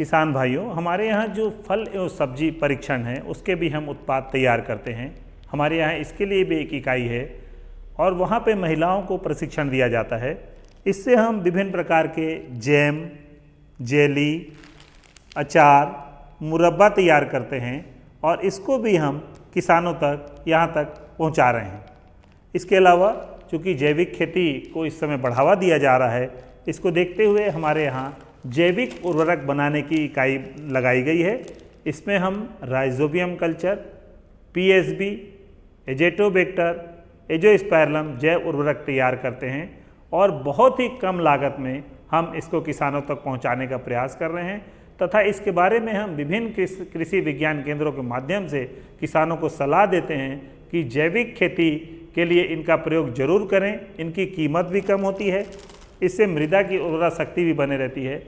किसान भाइयों, हमारे यहाँ जो फल एवं सब्जी परीक्षण है उसके भी हम उत्पाद तैयार करते हैं। हमारे यहाँ इसके लिए भी एक इकाई है और वहाँ पे महिलाओं को प्रशिक्षण दिया जाता है। इससे हम विभिन्न प्रकार के जैम, जेली, अचार, मुरब्बा तैयार करते हैं और इसको भी हम किसानों तक यहाँ तक पहुँचा रहे हैं। इसके अलावा चूँकि जैविक खेती को इस समय बढ़ावा दिया जा रहा है, इसको देखते हुए हमारे यहाँ जैविक उर्वरक बनाने की इकाई लगाई गई है। इसमें हम राइजोबियम कल्चर, पीएसबी, एजेटोबैक्टर, एजोस्पाइरलम जैव उर्वरक तैयार करते हैं और बहुत ही कम लागत में हम इसको किसानों तक पहुंचाने का प्रयास कर रहे हैं तथा इसके बारे में हम विभिन्न कृषि विज्ञान केंद्रों के माध्यम से किसानों को सलाह देते हैं कि जैविक खेती के लिए इनका प्रयोग जरूर करें। इनकी कीमत भी कम होती है, इससे मृदा की उर्वरा शक्ति भी बने रहती है।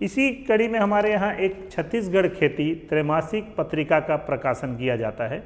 इसी कड़ी में हमारे यहाँ एक छत्तीसगढ़ खेती त्रैमासिक पत्रिका का प्रकाशन किया जाता है।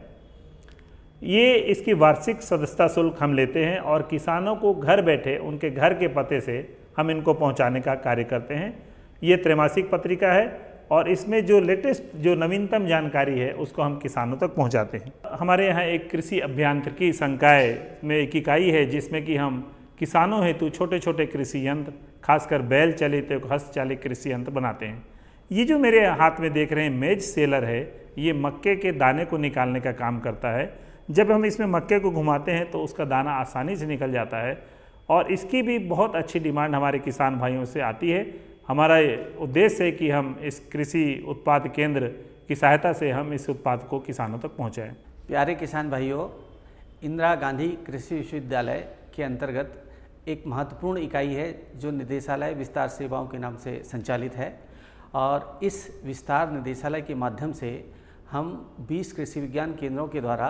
ये इसकी वार्षिक सदस्यता शुल्क हम लेते हैं और किसानों को घर बैठे उनके घर के पते से हम इनको पहुंचाने का कार्य करते हैं। ये त्रैमासिक पत्रिका है और इसमें जो लेटेस्ट जो नवीनतम जानकारी है उसको हम किसानों तक पहुंचाते हैं। हमारे यहाँ एक कृषि अभियांत्रिकी संकाय में एक इकाई है जिसमें कि हम किसानों हेतु छोटे छोटे कृषि यंत्र, खासकर बैल चालित हस्तचालित कृषि यंत्र बनाते हैं। ये जो मेरे हाथ में देख रहे हैं मेज सेलर है, ये मक्के के दाने को निकालने का काम करता है। जब हम इसमें मक्के को घुमाते हैं तो उसका दाना आसानी से निकल जाता है और इसकी भी बहुत अच्छी डिमांड हमारे किसान भाइयों से आती है। हमारा उद्देश्य है कि हम इस कृषि उत्पाद केंद्र की सहायता से हम इस उत्पाद को किसानों तक पहुँचाएँ। प्यारे किसान भाइयों, इंदिरा गांधी कृषि विश्वविद्यालय के अंतर्गत एक महत्वपूर्ण इकाई है जो निदेशालय विस्तार सेवाओं के नाम से संचालित है और इस विस्तार निदेशालय के माध्यम से हम 20 कृषि विज्ञान केंद्रों के द्वारा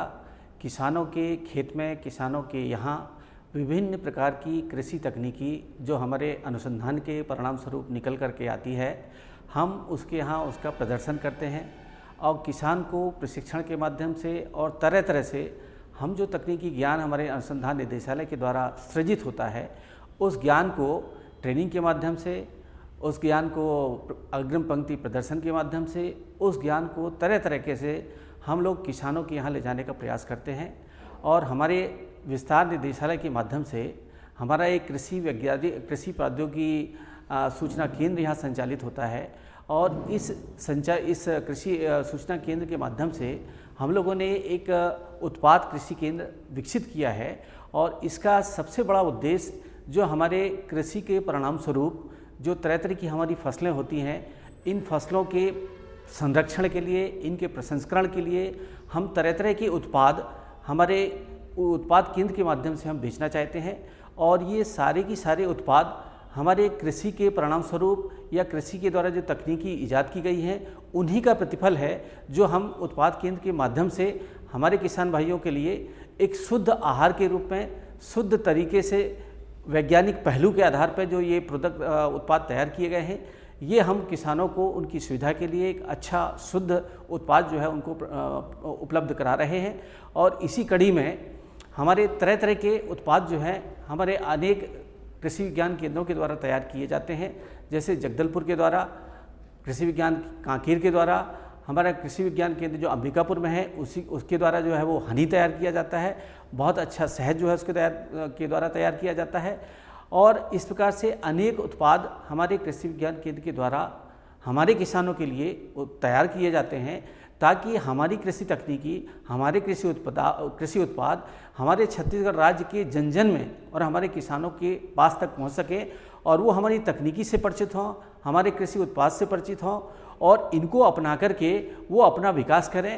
किसानों के खेत में, किसानों के यहाँ विभिन्न प्रकार की कृषि तकनीकी जो हमारे अनुसंधान के परिणाम स्वरूप निकल कर के आती है, हम उसके यहाँ उसका प्रदर्शन करते हैं और किसान को प्रशिक्षण के माध्यम से और तरह तरह से हम जो तकनीकी ज्ञान हमारे अनुसंधान निदेशालय के द्वारा सृजित होता है, उस ज्ञान को ट्रेनिंग के माध्यम से, उस ज्ञान को अग्रिम पंक्ति प्रदर्शन के माध्यम से, उस ज्ञान को तरह तरीके से हम लोग किसानों के यहाँ ले जाने का प्रयास करते हैं। और हमारे विस्तार निदेशालय के माध्यम से हमारा एक कृषि प्रौद्योगिकी सूचना केंद्र यहाँ संचालित होता है और इस कृषि सूचना केंद्र के माध्यम से हम लोगों ने एक उत्पाद कृषि केंद्र विकसित किया है और इसका सबसे बड़ा उद्देश्य जो हमारे कृषि के परिणाम स्वरूप जो तरह तरह की हमारी फसलें होती हैं, इन फसलों के संरक्षण के लिए, इनके प्रसंस्करण के लिए हम तरह तरह के उत्पाद हमारे उत्पाद केंद्र के माध्यम से हम बेचना चाहते हैं और ये सारे की सारे उत्पाद हमारे कृषि के परिणाम स्वरूप या कृषि के द्वारा जो तकनीकी ईजाद की गई हैं, उन्हीं का प्रतिफल है जो हम उत्पाद केंद्र के माध्यम से हमारे किसान भाइयों के लिए एक शुद्ध आहार के रूप में, शुद्ध तरीके से, वैज्ञानिक पहलू के आधार पर जो ये उत्पाद तैयार किए गए हैं, ये हम किसानों को उनकी सुविधा के लिए एक अच्छा शुद्ध उत्पाद जो है उनको उपलब्ध करा रहे हैं। और इसी कड़ी में हमारे तरह तरह के उत्पाद जो हैं हमारे अनेक कृषि विज्ञान केंद्रों के द्वारा तैयार किए जाते हैं। जैसे जगदलपुर के द्वारा, कृषि विज्ञान कांकेर के द्वारा, हमारा कृषि विज्ञान केंद्र जो अंबिकापुर में है उसके द्वारा जो है वो हनी तैयार किया जाता है। बहुत अच्छा शहद जो है उसके द्वारा तैयार किया जाता है और इस प्रकार से अनेक उत्पाद हमारे कृषि विज्ञान केंद्र के द्वारा हमारे किसानों के लिए तैयार किए जाते हैं ताकि हमारी कृषि तकनीकी, हमारे कृषि उत्पाद हमारे छत्तीसगढ़ राज्य के जन जन में और हमारे किसानों के पास तक पहुंच सके और वो हमारी तकनीकी से परिचित हों, हमारे कृषि उत्पाद से परिचित हों और इनको अपना करके वो अपना विकास करें।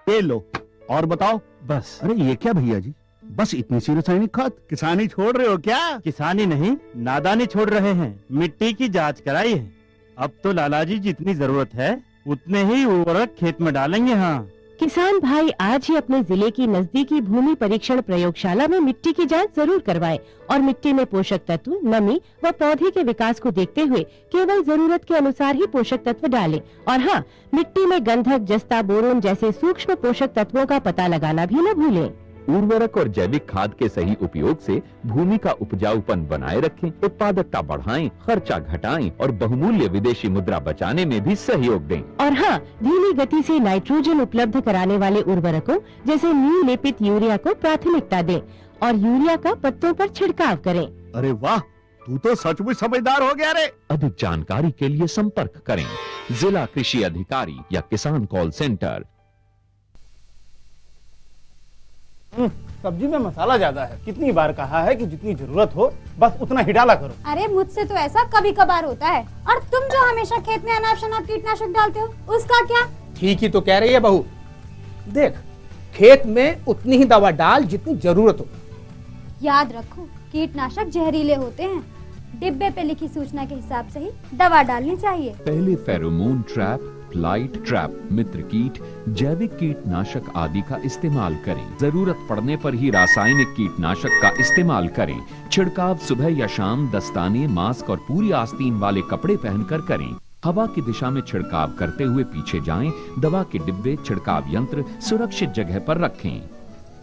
ये लो और बताओ। बस। अरे ये क्या भैया जी, बस इतनी सी रासायनिक खाद? किसानी छोड़ रहे हो क्या? किसानी नहीं, नादानी छोड़ रहे हैं। मिट्टी की जांच कराई है। अब तो लालाजी जितनी जरूरत है उतने ही उर्वरक खेत में डालेंगे। हाँ, किसान भाई आज ही अपने जिले की नजदीकी भूमि परीक्षण प्रयोगशाला में मिट्टी की जांच जरूर करवाएं और मिट्टी में पोषक तत्व, नमी व पौधे के विकास को देखते हुए केवल जरूरत के अनुसार ही पोषक तत्व डालें। और हाँ, मिट्टी में गंधक, जस्ता, बोरोन जैसे सूक्ष्म पोषक तत्वों का पता लगाना भी न भूलें। उर्वरक और जैविक खाद के सही उपयोग से भूमि का उपजाऊपन बनाए रखें, उत्पादकता बढ़ाएं, खर्चा घटाएं और बहुमूल्य विदेशी मुद्रा बचाने में भी सहयोग दें। और हाँ, धीमी गति से नाइट्रोजन उपलब्ध कराने वाले उर्वरकों जैसे नीम लेपित यूरिया को प्राथमिकता दें और यूरिया का पत्तों पर छिड़काव करें। अरे वाह, तू तो सचमुच समझदार हो गया रे। अधिक जानकारी के लिए संपर्क करें जिला कृषि अधिकारी या किसान कॉल सेंटर। सब्जी में मसाला ज्यादा है। कितनी बार कहा है कि जितनी जरूरत हो बस उतना ही डाला करो। अरे मुझसे तो ऐसा कभी कभार होता है। और तुम जो हमेशा खेत में अनाप शनाप कीटनाशक डालते हो उसका क्या? ठीक ही तो कह रही है बहू। देख, खेत में उतनी ही दवा डाल जितनी जरूरत हो। याद रखो, कीटनाशक जहरीले होते हैं। डिब्बे पे लिखी सूचना के हिसाब से ही दवा डालनी चाहिए। पहले फेरोमोन ट्रैप, फ्लाइट ट्रैप, मित्र कीट, जैविक कीटनाशक आदि का इस्तेमाल करें। जरूरत पड़ने पर ही रासायनिक कीटनाशक का इस्तेमाल करें। छिड़काव सुबह या शाम दस्ताने, मास्क और पूरी आस्तीन वाले कपड़े पहनकर करें। हवा की दिशा में छिड़काव करते हुए पीछे जाएं। दवा के डिब्बे, छिड़काव यंत्र सुरक्षित जगह पर रखें।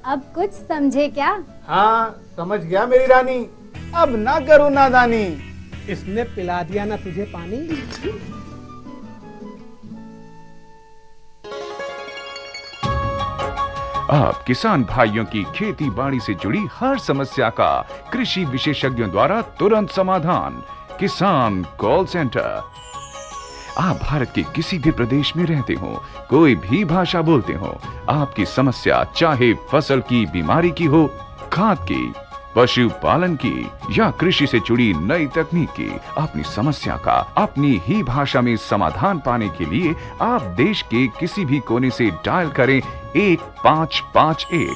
अब कुछ समझे क्या? हाँ, समझ गया मेरी रानी। अब ना करो नादानी। इसने पिला दिया ना तुझे पानी। आप किसान भाइयों की खेती बाड़ी से जुड़ी हर समस्या का कृषि विशेषज्ञों द्वारा तुरंत समाधान। किसान कॉल सेंटर। आप भारत के किसी भी प्रदेश में रहते हो, कोई भी भाषा बोलते हो, आपकी समस्या चाहे फसल की बीमारी की हो, खाद की, पशुपालन की या कृषि से जुड़ी नई तकनीक की, अपनी समस्या का अपनी ही भाषा में समाधान पाने के लिए आप देश के किसी भी कोने से डायल करें 1551।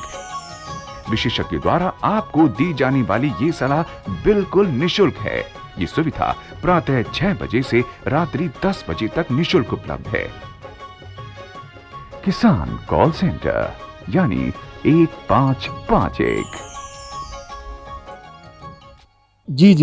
विशेषज्ञ द्वारा आपको दी जाने वाली ये सलाह बिल्कुल निशुल्क है। ये सुविधा प्रातः 6 बजे से रात्रि 10 बजे तक निशुल्क उपलब्ध है। किसान कॉल सेंटर यानी 1551। जी।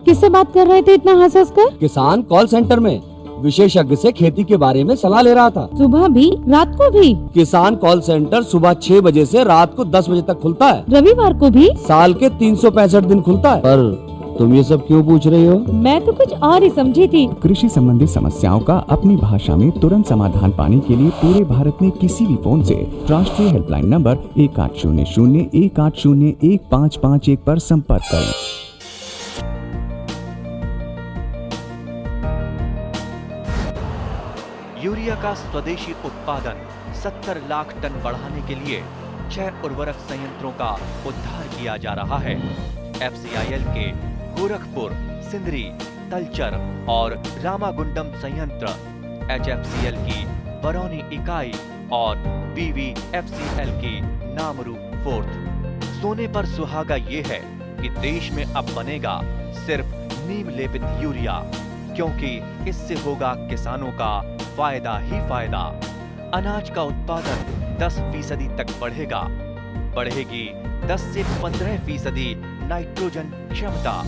किससे बात कर रहे थे इतना हंस हंस कर? किसान कॉल सेंटर में विशेषज्ञ से खेती के बारे में सलाह ले रहा था। सुबह भी रात को भी? किसान कॉल सेंटर सुबह 6 बजे से रात को 10 बजे तक खुलता है। रविवार को भी? साल के 365 दिन खुलता है। पर तुम ये सब क्यों पूछ रही हो? मैं तो कुछ और ही समझी थी। कृषि संबंधी समस्याओं का अपनी भाषा में तुरंत समाधान पाने के लिए पूरे भारत में किसी भी फोन से राष्ट्रीय हेल्पलाइन नंबर 1800-180-1551 पर संपर्क करें। यूरिया का स्वदेशी उत्पादन 70 लाख टन बढ़ाने के लिए 6 उर्वरक संयंत्रों का उद्धार किया जा रहा है। FCIL के गोरखपुर, सिंदरी, तलचर और रामागुंडम संयंत्र, HFCL की बरौनी इकाई और BVFCL की नामरू फोर्थ। सोने पर सुहागा ये है कि देश में अब बनेगा सिर्फ नीम लेपित यूरिया, क्योंकि इससे होगा किसानों का फायदा ही फायदा। अनाज का उत्पादन 10% तक बढ़ेगा। बढ़ेगी 10 से 15% नाइट्रोजन क्षमता।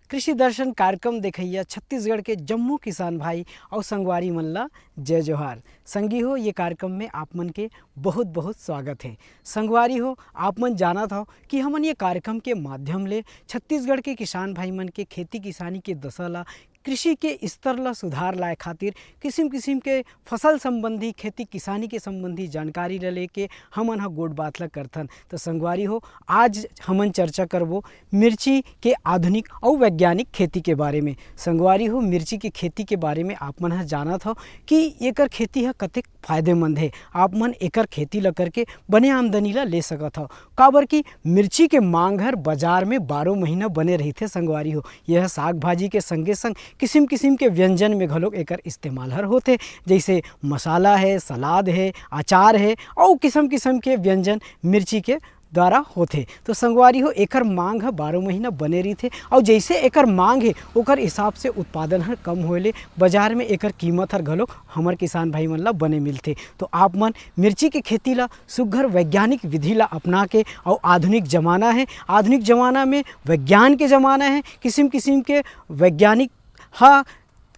कृषि दर्शन कार्यक्रम देखिए छत्तीसगढ़ के जम्मू किसान भाई और संगवारी मन ला जय जोहार। संगी हो, ये कार्यक्रम में आप मन के बहुत बहुत स्वागत है। संगवारी हो, आप मन जानत हो कि हमन ये कार्यक्रम के माध्यम ले छत्तीसगढ़ के किसान भाई मन के खेती किसानी के दशा ला, कृषि के स्तर ला सुधार लाए खातिर किस्म किस्म के फसल संबंधी, खेती किसानी के संबंधी जानकारी ला लेके हमन हा गोट बात ला करथन। तो संगवारी हो, आज हमन चर्चा करबो मिर्ची के आधुनिक और वैज्ञानिक खेती के बारे में। संगवारी हो, मिर्ची की खेती के बारे में आप मन हा जानत हो कि एकर खेती हा कतेक फायदेमंद है। आप मन एकर खेती ला करके बने आमदनी ला ले सकत हो, काबर कि मिर्ची के मांग हर बाजार में 12 महीना बने रही थे। संगवारी हो, यह साग भाजी के संगे संग किस्म किस्म के व्यंजन में घलोक एकर इस्तेमाल हर होते, जैसे मसाला है, सलाद है, अचार है और किस्म किस्म के व्यंजन मिर्ची के द्वारा होते। तो संगवारी हो एकर मांग है 12 महीना बने रही थे और जैसे एकर मांग है ओकर हिसाब से उत्पादन हर कम होले बाजार में एकर कीमत हर घलो हमर किसान भाई मन ला बने मिलते। तो आप मन मिर्ची के खेती ला सुघर वैज्ञानिक विधि ला अपना के और आधुनिक जमाना है, आधुनिक जमाना में विज्ञान के ज़माना है, किस्म किस्म के वैज्ञानिक हाँ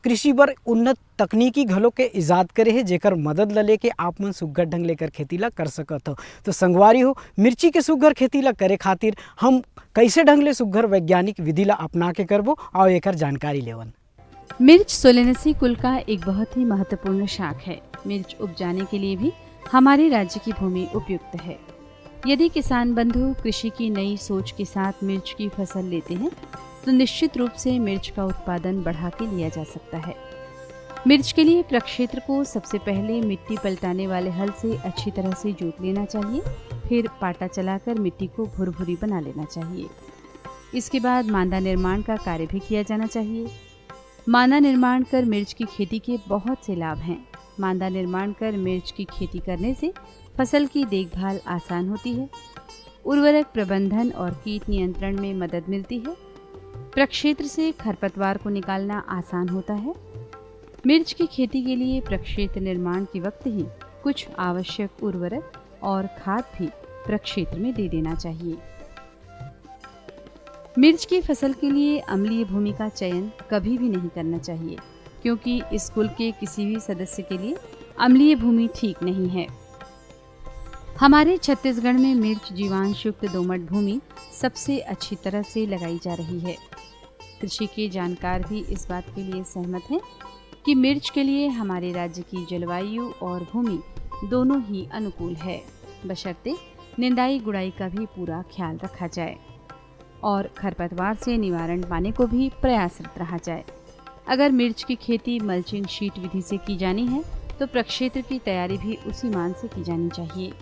कृषि बर उन्नत तकनीकी घलों के इजाद करे है जेकर मदद ला लेके आप मन सुघर ढंग लेकर खेती ला कर सकत हो। तो संगवारी हो मिर्ची के सुघर खेती ला करे खातिर हम कैसे ढंग ले सुघर वैज्ञानिक विधि ला अपना के करबो और एकर जानकारी लेवन। मिर्च सोलेनेसी कुल का एक बहुत ही महत्वपूर्ण शाख है। मिर्च उपजाने के लिए भी हमारे राज्य की भूमि उपयुक्त है। यदि किसान बंधु कृषि की नई सोच के साथ मिर्च की फसल लेते हैं तो निश्चित रूप से मिर्च का उत्पादन बढ़ा के लिया जा सकता है। मिर्च के लिए प्रक्षेत्र को सबसे पहले मिट्टी पलटाने वाले हल से अच्छी तरह से जोत लेना चाहिए, फिर पाटा चलाकर मिट्टी को भुरभुरी बना लेना चाहिए। इसके बाद मांदा निर्माण का कार्य भी किया जाना चाहिए। मांदा निर्माण कर मिर्च की खेती के बहुत से लाभ हैं। मांदा निर्माण कर मिर्च की खेती करने से फसल की देखभाल आसान होती है, उर्वरक प्रबंधन और कीट नियंत्रण में मदद मिलती है, प्रक्षेत्र से खरपतवार को निकालना आसान होता है। मिर्च की खेती के लिए प्रक्षेत्र निर्माण के वक्त ही कुछ आवश्यक उर्वरक और खाद भी प्रक्षेत्र में दे देना चाहिए। मिर्च की फसल के लिए अम्लीय भूमि का चयन कभी भी नहीं करना चाहिए, क्योंकि इस कुल के किसी भी सदस्य के लिए अम्लीय भूमि ठीक नहीं है। हमारे छत्तीसगढ़ में मिर्च जीवांश युक्त दोमट भूमि सबसे अच्छी तरह से लगाई जा रही है। कृषि के जानकार भी इस बात के लिए सहमत हैं कि मिर्च के लिए हमारे राज्य की जलवायु और भूमि दोनों ही अनुकूल है, बशर्ते निंदाई गुड़ाई का भी पूरा ख्याल रखा जाए और खरपतवार से निवारण पाने को भी प्रयासरत रहा जाए। अगर मिर्च की खेती मल्चिंग शीट विधि से की जानी है तो प्रक्षेत्र की तैयारी भी उसी मान से की जानी चाहिए।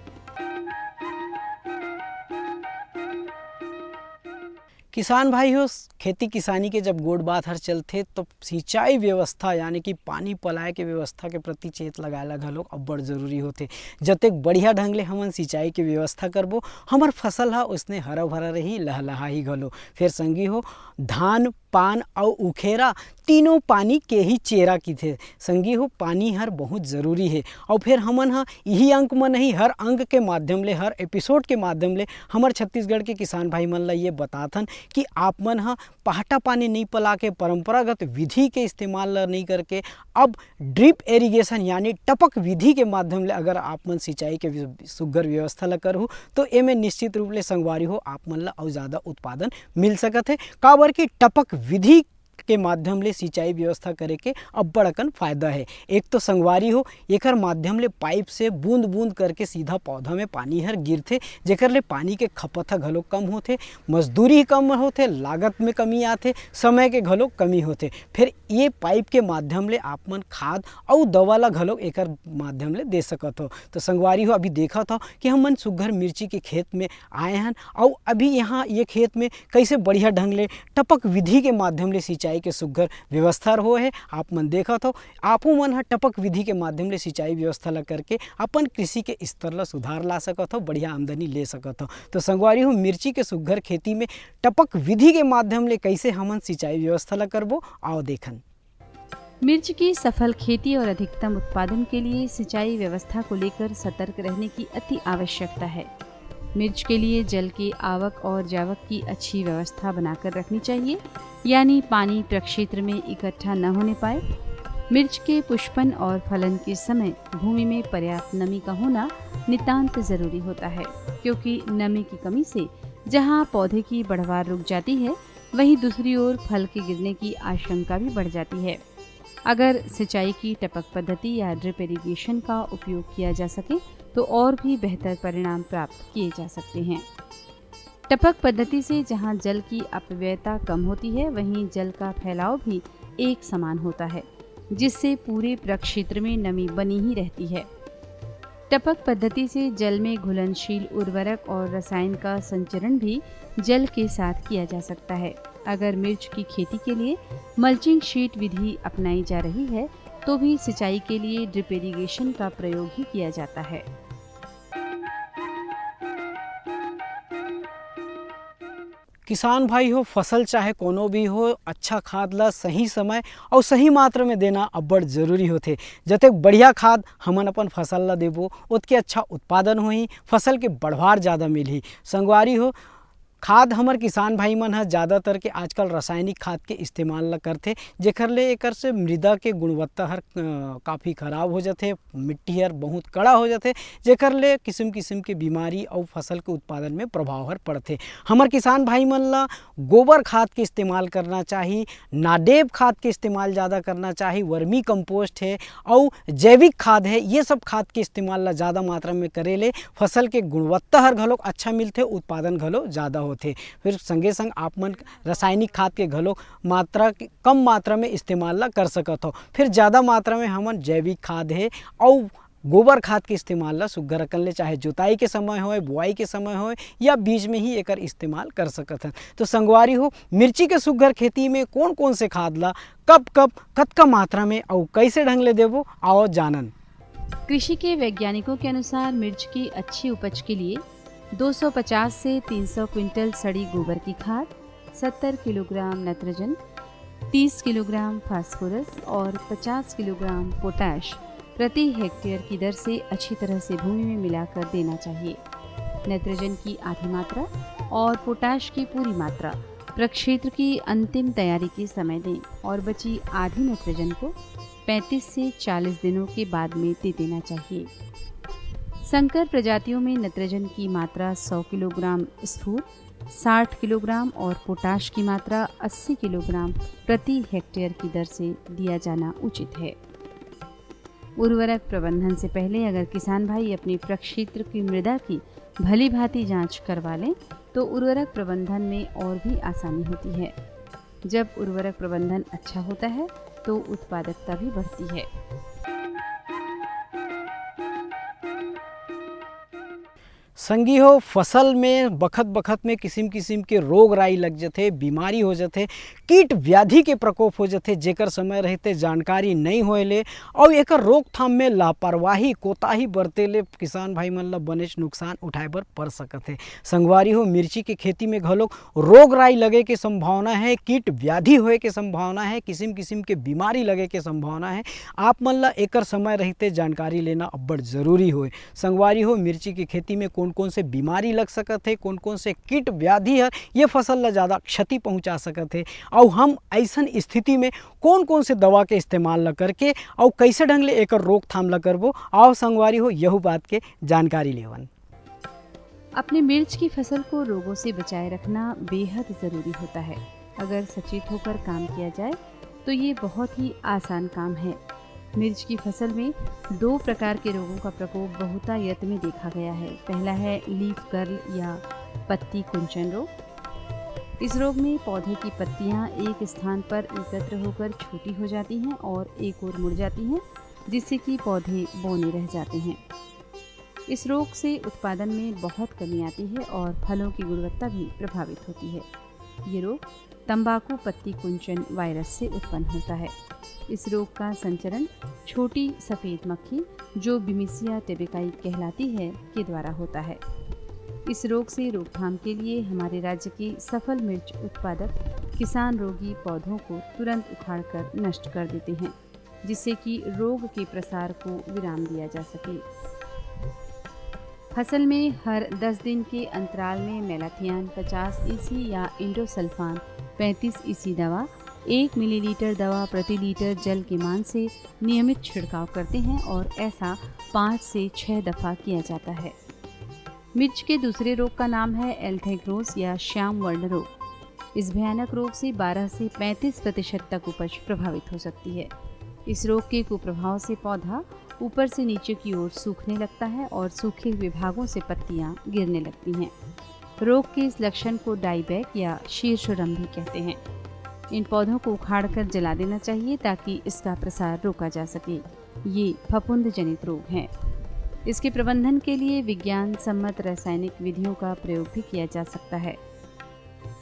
किसान भाई हो खेती किसानी के जब गोड़ बात हर चलते तो सिंचाई व्यवस्था यानी कि पानी पलाए के व्यवस्था के प्रति चेत लगाला घलोक अब्बड़ जरूरी होते। जतेक बढ़िया ढंग ले हमन सिंचाई के व्यवस्था करबो हमर फसल हा उसने हरा भरा रही लहलहा ही घलो। फिर संगी हो धान पान और उखेरा तीनों पानी के ही चेरा की थे। संगी हो पानी हर बहुत ज़रूरी है और फिर हमन हा यही अंक में नहीं हर अंक के माध्यम ले हर एपिसोड के माध्यम ले हमर छत्तीसगढ़ के किसान भाई मन ला ये बताथन कि आप मन हा पहाटा पानी नहीं पला के परंपरागत विधि के इस्तेमाल नहीं करके अब ड्रिप एरीगेशन यानी टपक विधि के माध्यम ले अगर आप मन सिंचाई के सुघर व्यवस्था ला करहु तो एमे निश्चित रूप ले संगवारी हो आप मन ला और ज़्यादा उत्पादन मिल सकत है। काबर की टपक विधि के माध्यम ले सिंचाई व्यवस्था करे के अब्बड़ अकन फायदा है। एक तो संगवारी हो एकर माध्यम ले पाइप से बूंद बूंद करके सीधा पौधा में पानी हर गिरथे, जेकर ले पानी के खपत घलो कम होथे, मजदूरी कम होथे, लागत में कमी आथे, समय के घलो कमी होथे। फिर ये पाइप के माध्यम ले आप मन खाद और दवा ला घलो एकर माध्यम ले दे सकत हो। तो संगवारी हो अभी देखा था कि हम मन सुघर मिर्ची के खेत में आए हैं और अभी यहाँ ये खेत में कैसे बढ़िया ढंग ले टपक विधि के माध्यम ले सिंचाई के सुघर व्यवस्था हो है। आप मन देखा तो आपो मन टपक विधि के माध्यम ले सिंचाई व्यवस्था ला करके अपन कृषि के स्तर ला सुधार ला सकत हो, बढ़िया आमदनी ले सकत हो। तो संगवारी हो मिर्ची के सुघर खेती में टपक विधि के माध्यम ले कैसे हमन सिंचाई व्यवस्था ला करबो आओ देखन। मिर्च की सफल खेती और अधिकतम उत्पादन के लिए सिंचाई व्यवस्था को लेकर सतर्क रहने की अति आवश्यकता है। मिर्च के लिए जल की आवक और जावक की अच्छी व्यवस्था बनाकर रखनी चाहिए, यानी पानी प्रक्षेत्र में इकट्ठा न होने पाए। मिर्च के पुष्पन और फलन के समय भूमि में पर्याप्त नमी का होना नितांत जरूरी होता है, क्योंकि नमी की कमी से जहां पौधे की बढ़वार रुक जाती है वहीं दूसरी ओर फल के गिरने की आशंका भी बढ़ जाती है। अगर सिंचाई की टपक पद्धति या ड्रिप इरिगेशन का उपयोग किया जा सके तो और भी बेहतर परिणाम प्राप्त किए जा सकते हैं। टपक पद्धति से जहां जल की अपव्ययता कम होती है वहीं जल का फैलाव भी एक समान होता है, जिससे पूरे प्रक्षेत्र में नमी बनी ही रहती है। टपक पद्धति से जल में घुलनशील उर्वरक और रसायन का संचरण भी जल के साथ किया जा सकता है। अगर मिर्च की खेती के लिए मल्चिंग शीट विधि अपनाई जा रही है तो भी सिंचाई के लिए ड्रिप इरिगेशन का प्रयोग ही किया जाता है। किसान भाई हो, फसल चाहे कोनो भी हो, अच्छा खाद ला सही समय और सही मात्रा में देना अब्बड़ जरूरी होते। जते बढ़िया खाद हमन अपन फसल ला देबो उतके अच्छा उत्पादन होही, फसल के बढ़वार ज़्यादा मिलही। संगवारी हो, खाद हमर किसान भाई मन ह ज़्यादातर के आजकल रासायनिक खाद के इस्तेमाल ला करथे, जेकर ले एकर से मृदा के गुणवत्ता हर काफ़ी खराब हो जाथे, मिट्टी हर बहुत कड़ा हो जाथे, जेकर ले किस्म किस्म के बीमारी और फसल के उत्पादन में प्रभाव हर पड़थे। हमर किसान भाई मन ला गोबर खाद के इस्तेमाल करना चाहिए, नाडेब खाद के इस्तेमाल ज़्यादा करना चाहिए, वर्मी कंपोस्ट है और जैविक खाद है, ये सब खाद के इस्तेमाल ला ज़्यादा मात्रा में करे ले फसल के गुणवत्ता हर घलो अच्छा मिलथे, उत्पादन घलो ज़्यादा होथे। फिर संगे संग आप मन रासायनिक खाद के घलो कम मात्रा में इस्तेमाल ला कर सकत हो। फिर ज़्यादा मात्रा में हमन जैविक खाद है और गोबर खाद के इस्तेमाल ला सुग्घर रकन ले, चाहे जोताई के समय होए, बुआई के समय होए या बीज में ही एकर इस्तेमाल कर सकत हैं। तो संगवारी हो, मिर्ची के सुग्घर खेती में कौन कौन से खाद ला कब कब कतका मात्रा में और कैसे ढंग ले देबो आओ जानन। कृषि के वैज्ञानिकों के अनुसार मिर्च की अच्छी उपज के लिए 250 से 300 क्विंटल सड़ी गोबर की खाद, 70 किलोग्राम नाइट्रोजन, 30 किलोग्राम फास्फोरस और 50 किलोग्राम पोटाश प्रति हेक्टेयर की दर से अच्छी तरह से भूमि में मिलाकर देना चाहिए। नाइट्रोजन की आधी मात्रा और पोटाश की पूरी मात्रा प्रक्षेत्र की अंतिम तैयारी के समय दें और बची आधी नाइट्रोजन को 35 से 40 दिनों के बाद में दे देना चाहिए। संकर प्रजातियों में नाइट्रोजन की मात्रा 100 किलोग्राम स्थूल, 60 किलोग्राम और पोटाश की मात्रा 80 किलोग्राम प्रति हेक्टेयर की दर से दिया जाना उचित है। उर्वरक प्रबंधन से पहले अगर किसान भाई अपने प्रक्षेत्र की मृदा की भली भांति जांच करवा लें तो उर्वरक प्रबंधन में और भी आसानी होती है। जब उर्वरक प्रबंधन अच्छा होता है तो उत्पादकता भी बढ़ती है। संगी हो, फसल में बखत बखत में किस्म किस्म के रोग राई लग जाते, बीमारी हो जाते, कीट व्याधि के प्रकोप हो जाते, जेकर समय रहते जानकारी नहीं होएले और एकर रोकथाम में लापरवाही कोताही बरते ले किसान भाई मन ला बनेच नुकसान उठाए बर पड़ सकत है। संगवारी हो, मिर्ची के खेती में घलो रोग राई लगे के संभावना है, कीट व्याधि होए के संभावना है, किस्म किस्म के बीमारी लगे के संभावना है। आप मन ला एकर समय रहते जानकारी लेना अब्बड़ जरूरी होए। संगवारी हो, मिर्ची की खेती में कौन कौन से बीमारी लग सकत है, कौन कौन से कीट व्याधि है ये फसल ला ज़्यादा क्षति पहुंचा सकत है और हम ऐसन स्थिति में कौन कौन से दवा के इस्तेमाल ला करके और कैसे ढंग ले एकर रोकथाम ला करबो आओ संगवारी हो यह बात के जानकारी लेवन। अपने मिर्च की फसल को रोगों से बचाए रखना बेहद ज़रूरी होता है। अगर सचेत होकर काम किया जाए तो ये बहुत ही आसान काम है। मिर्च की फसल में 2 प्रकार के रोगों का प्रकोप बहुतायत में देखा गया है। पहला है लीफ कर्ल या पत्ती कुंचन रोग। इस रोग में पौधे की पत्तियां एक स्थान पर एकत्र होकर छोटी हो जाती हैं और एक ओर मुड़ जाती हैं, जिससे कि पौधे बौने रह जाते हैं। इस रोग से उत्पादन में बहुत कमी आती है और फलों की गुणवत्ता भी प्रभावित होती है। ये रोग तंबाकू पत्ती कुंचन वायरस से उत्पन्न होता है। इस रोग का संचरण छोटी सफ़ेद मक्खी जो बिमिसिया टेबेकाई कहलाती है के द्वारा होता है। इस रोग से रोकथाम के लिए हमारे राज्य के सफल मिर्च उत्पादक किसान रोगी पौधों को तुरंत उखाड़कर नष्ट कर देते हैं, जिससे कि रोग के प्रसार को विराम दिया जा सके। फसल में हर 10 दिन के अंतराल में मेलाथियान 50 ईसी या इंडोसल्फान 35 ईसी दवा 1 मिलीलीटर दवा प्रति लीटर जल के मान से नियमित छिड़काव करते हैं और ऐसा 5 से 6 दफ़ा किया जाता है। मिर्च के दूसरे रोग का नाम है एल्थेग्रोस या श्याम वर्ण रोग। इस भयानक रोग से 12 से 35% तक उपज प्रभावित हो सकती है। इस रोग के कुप्रभाव से पौधा ऊपर से नीचे की ओर सूखने लगता है और सूखे हुए भागों से पत्तियां गिरने लगती हैं। रोग के इस लक्षण को डाईबैक या शीर्षोरंभी कहते हैं। इन पौधों को उखाड़कर जला देना चाहिए ताकि इसका प्रसार रोका जा सके। ये फफूंद जनित रोग हैं। इसके प्रबंधन के लिए विज्ञान सम्मत रासायनिक विधियों का प्रयोग भी किया जा सकता है।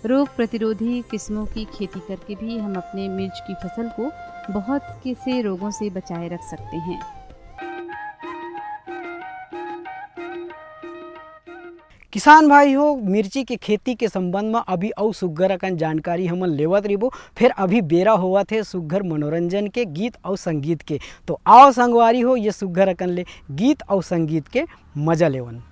रोग प्रतिरोधी किस्मों की खेती करके भी हम अपने मिर्च की फसल को बहुत से रोगों से बचाए रख सकते हैं। किसान भाई हो, मिर्ची के खेती के संबंध में अभी और सुग्घर अकन जानकारी हमन लेवत रहिबो। फिर अभी बेरा हुआ थे सुग्घर मनोरंजन के, गीत और संगीत के। तो आओ संगवारी हो, ये सुग्घर अकन ले गीत और संगीत के मजा लेवन।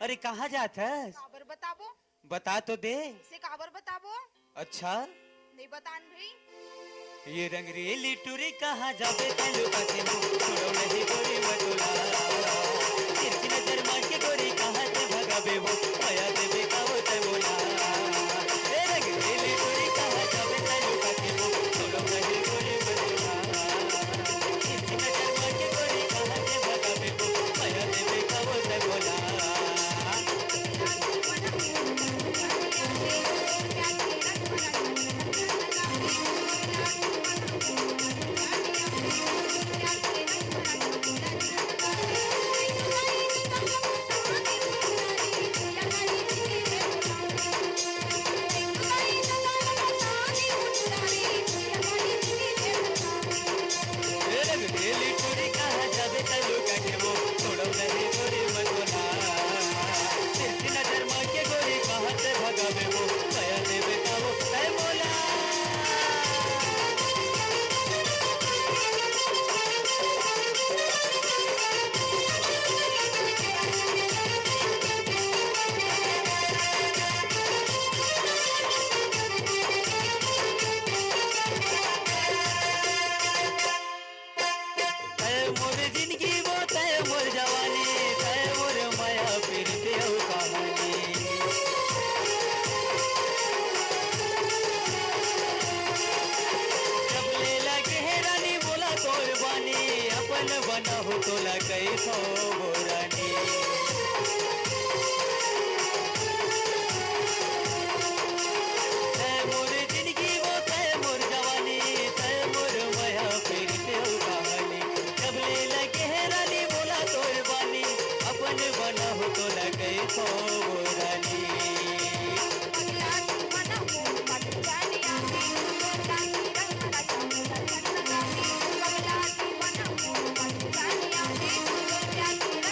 अरे कहाँ जात है? काबर बताबो? बता तो दे। से काबर बताबो? अच्छा नहीं बतान भाई। ये रंगरेली टूरी कहाँ जाबे तैलू काके छोड़ो नहीं गोरी मतुला। तिरछी नजर मार के गोरी कहाँ से भगाबे वो माया देवे का वो ते बोला। ए रंगरेली टूरी कहाँ जाबे तैलू काके छोड़ो नहीं गोरी मतुला। तिरछी नजर मार के गोरी कहाँ से भगाबे वो माया देवे का वो ते बोला। बना हो तो लगई सो बोरानी। तै मोर जिंदगी वो तै मोर जवानी, तै मोर माया फिर ते कहानी। जब ले लगे है रानी बोला तोर बानी, अपन बना हो तो लगई सो बोरानी। Yeah.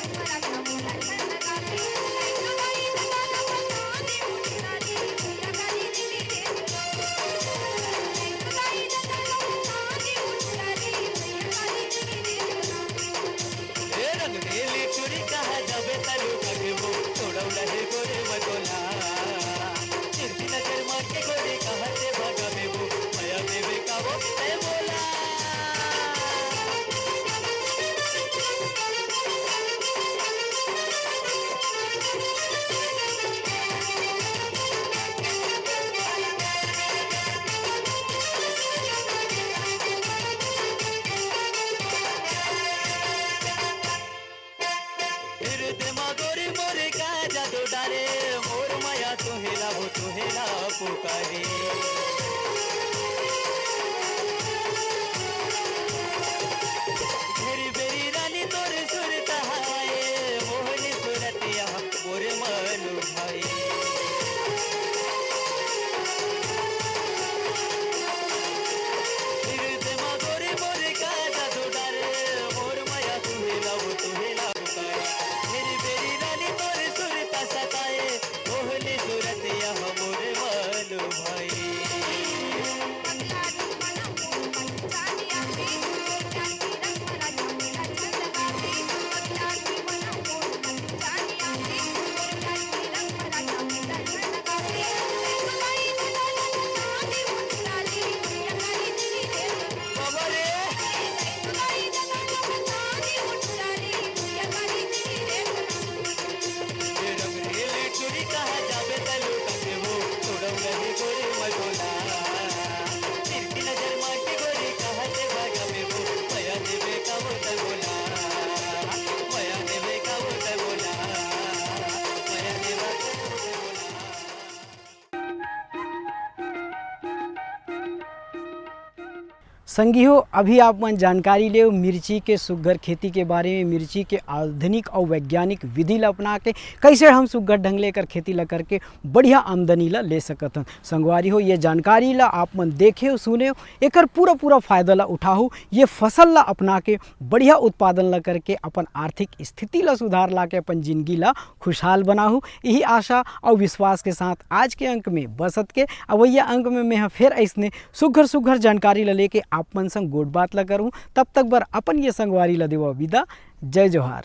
संगी हो अभी आप मन जानकारी ले मिर्ची के सुघर खेती के बारे में, मिर्ची के आधुनिक और वैज्ञानिक विधि ला अपना के कैसे हम सुघर ढंग लेकर खेती ला करके बढ़िया आमदनी ला ले सकत हन। संगवारी हो ये जानकारी ला आप मन देखे हो सुने हो, एकर पूरा फायदा ला उठाओ, ये फसल ला अपना के बढ़िया उत्पादन ला करके अपन आर्थिक स्थिति ला सुधार ला के अपन जिंदगी ला खुशहाल बनाहू। यही आशा और विश्वास के साथ आज के अंक में बसत के अवैया अंक में मैं फिर ऐसने सुघर जानकारी ला लेके आप मन संग गोट बात ला करूँ। तब तक बर अपन ये संगवारी ला देवा विदा। जय जोहार।